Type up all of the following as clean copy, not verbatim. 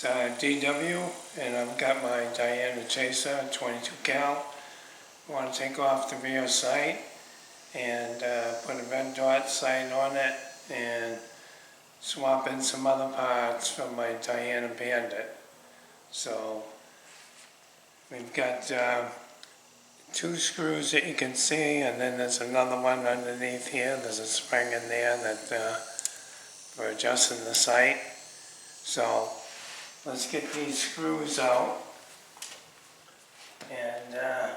It's DW, and I've got my Diana Chaser 22 cal. I want to take off the rear sight and put a red dot sight on it and swap in some other parts from my Diana Bandit. So we've got two screws that you can see, and then there's another one underneath here. There's a spring in there that for adjusting the sight. So let's get these screws out and then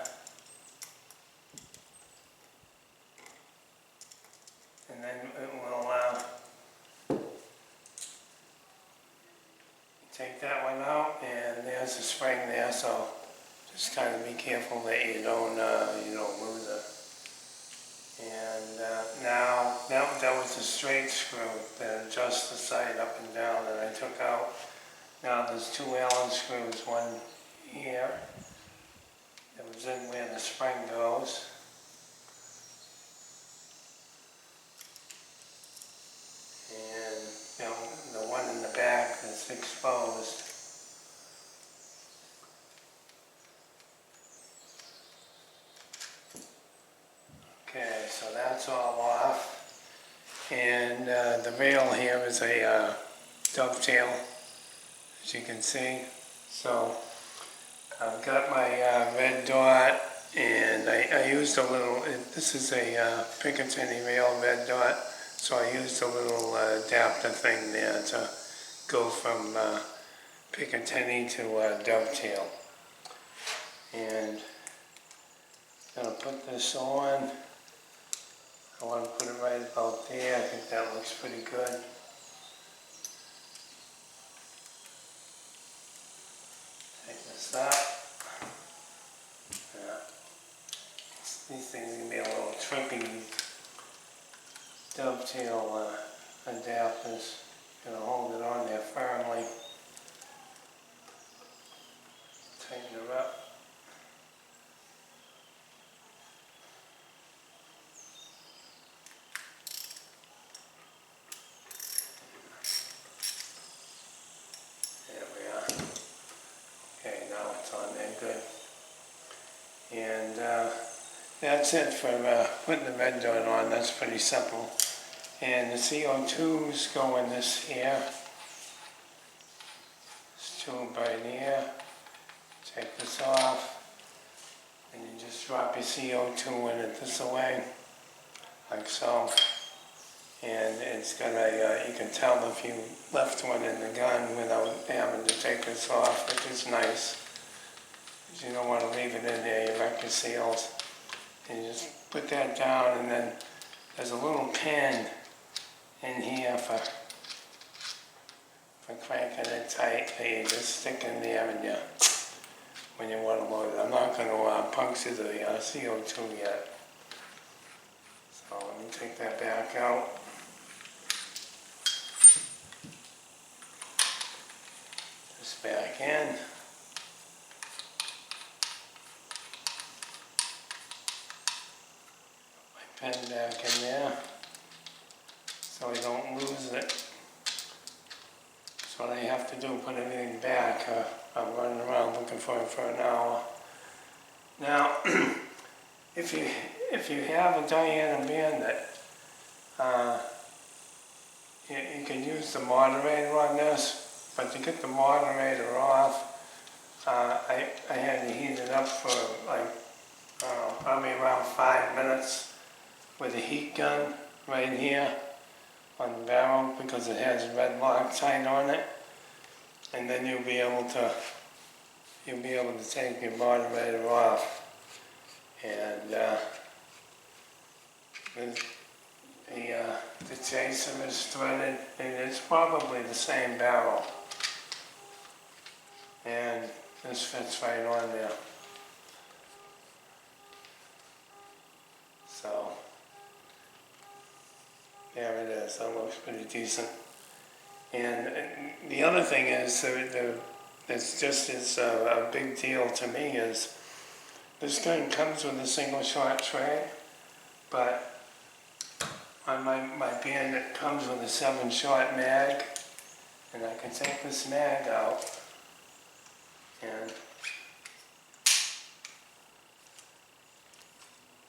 we'll take that one out, and there's a spring there, so just kind of be careful that you don't lose it. And now that was a straight screw that adjusts the sight up and down that I took out. Now there's two Allen screws, one here that was in where the spring goes, and the one in the back that's exposed. Okay, so that's all off, and the rail here is a dovetail, as you can see. So I've got my red dot, and I used a little, this is a Picatinny rail red dot, so I used a little adapter thing there to go from Picatinny to dovetail. And I'm going to put this on. I want to put it right about there. I think that looks pretty good. Take this up. Yeah. These things can be a little tricky. Dovetail adapters. Gonna hold it on there firmly. Tighten it up. And that's it for putting the red dot on. That's pretty simple. And the CO2s go in this here. This tube right here. Take this off. And you just drop your CO2 in it this way, like so. And it's got a, you can tell if you left one in the gun without having to take this off, which is nice. You don't want to leave it in there, you wreck your seals. And you just put that down, and then there's a little pin in here for cranking it tight that you just stick in there when you want to load it. I'm not going to puncture the CO2 yet. So let me take that back out. This back in. Pen back in there so we don't lose it. That's what I have to do, put everything back. I'm running around looking for it for an hour. Now, if you have a Diana Bandit, you can use the moderator on this, but to get the moderator off, I had to heat it up for like probably around 5 minutes. With a heat gun right here on the barrel, because it has red Loctite on it, and then you'll be able to take your moderator off. And the chaser is threaded, and it's probably the same barrel, and this fits right on there. So there it is. That looks pretty decent. And the other thing is, it's just a big deal to me, is this gun comes with a single shot tray, but on my Bandit comes with a 7-shot mag, and And I can take this mag out and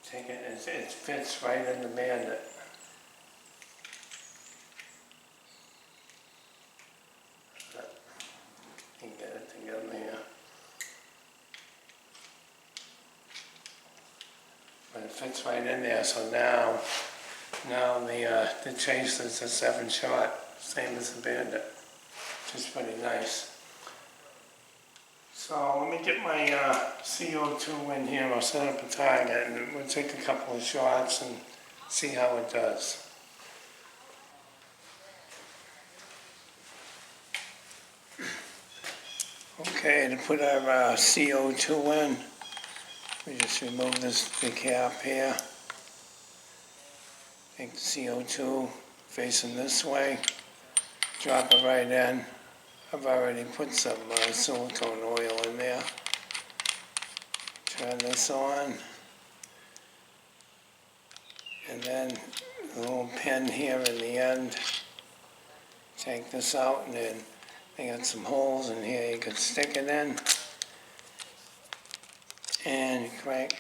take it, it fits right in the Bandit. You can get it together here. But it fits right in there, so now the Chaser's a 7-shot, same as the Bandit, which is pretty nice. So let me get my CO2 in here. I'll set up a target and we'll take a couple of shots and see how it does. Okay, to put our CO2 in, we just remove the cap here. Take the CO2 facing this way, drop it right in. I've already put some silicone oil in there. Turn this on. And then a little pin here in the end. Take this out and then they got some holes in here you can stick it in. And crank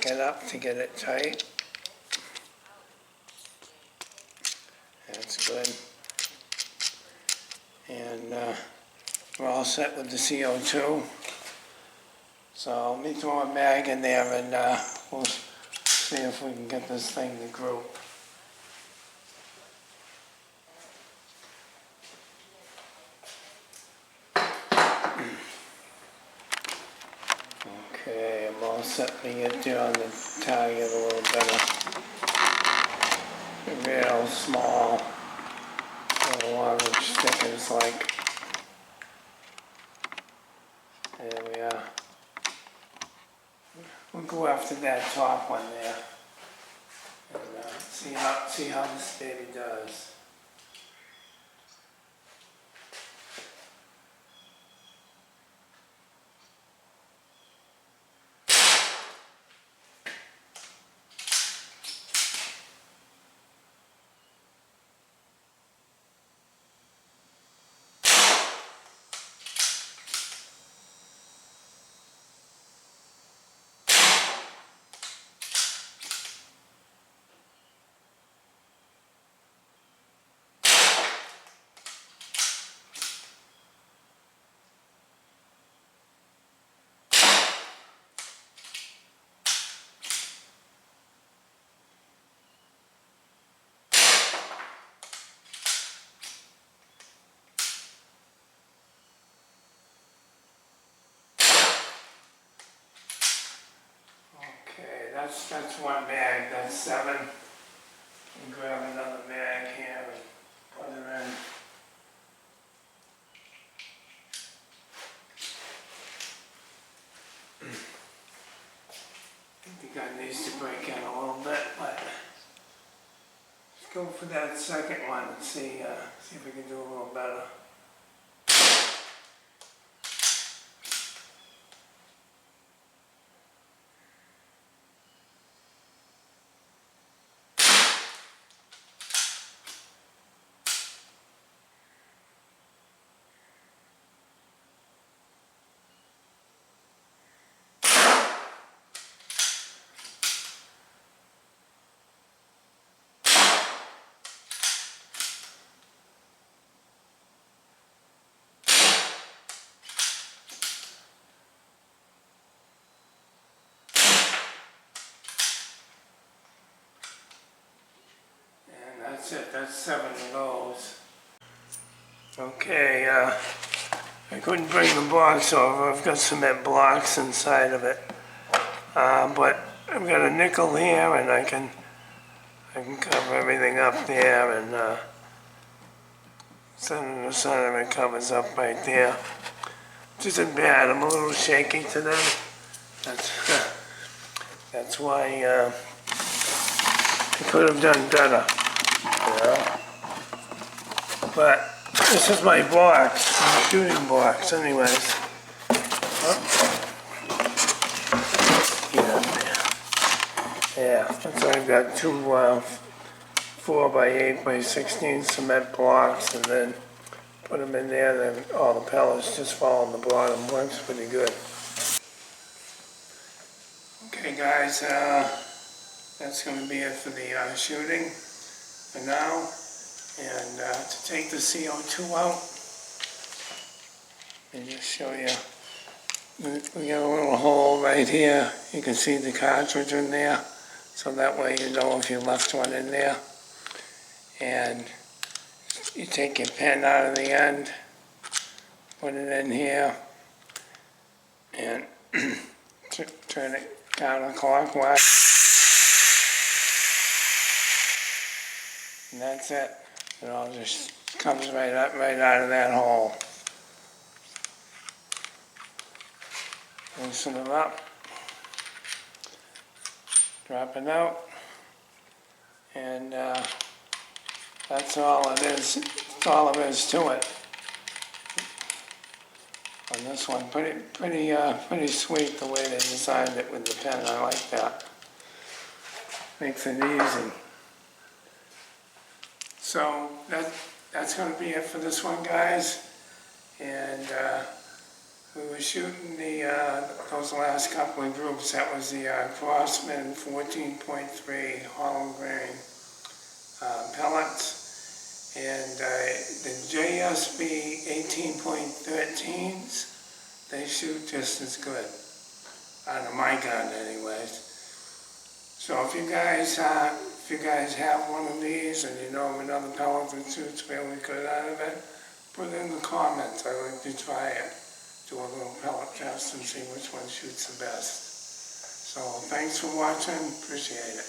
it up to get it tight. That's good. And we're all set with the CO2. So let me throw a mag in there and we'll see if we can get this thing to group. Okay, I'm all set to get you on the target a little better. Real small little orange stickers like. There we are. We'll go after that top one there and see how this baby does. Okay, that's one bag, that's 7. And grab another bag here and put her in. I think the gun needs to break in a little bit, but let's go for that second one and see if we can do a little better. That's it, that's 7 of those. Okay, I couldn't bring the box over. I've got cement blocks inside of it. But I've got a nickel here and I can cover everything up there and the center of it covers up right there. Which isn't bad, I'm a little shaky today. That's why I could have done better. Yeah. But this is my box, my shooting box anyways. Yeah, so I've got 2 4 by 8 by 16 cement blocks and then put them in there, then all the pellets just fall on the bottom. Works pretty good. Okay guys, that's going to be it for the shooting for now. And to take the CO2 out, let me just show you. We got a little hole right here. You can see the cartridge in there. So that way you know if you left one in there. And you take your pen out of the end, put it in here, and turn it counterclockwise. And that's it. It all just comes right out of that hole. Loosen it up. Drop it out. And that's all it is. That's all there is to it. On this one, pretty sweet the way they designed it with the pen. I like that. Makes it easy. So that's going to be it for this one, guys. And we were shooting those last couple of groups. That was the Crossman 14.3 hollow grain pellets. And the JSB 18.13s, they shoot just as good, out of my gun anyways. So if you guys have one of these and you know of another pellet that shoots really good out of it, put it in the comments. I'd like to try it. Do a little pellet test and see which one shoots the best. So thanks for watching, appreciate it.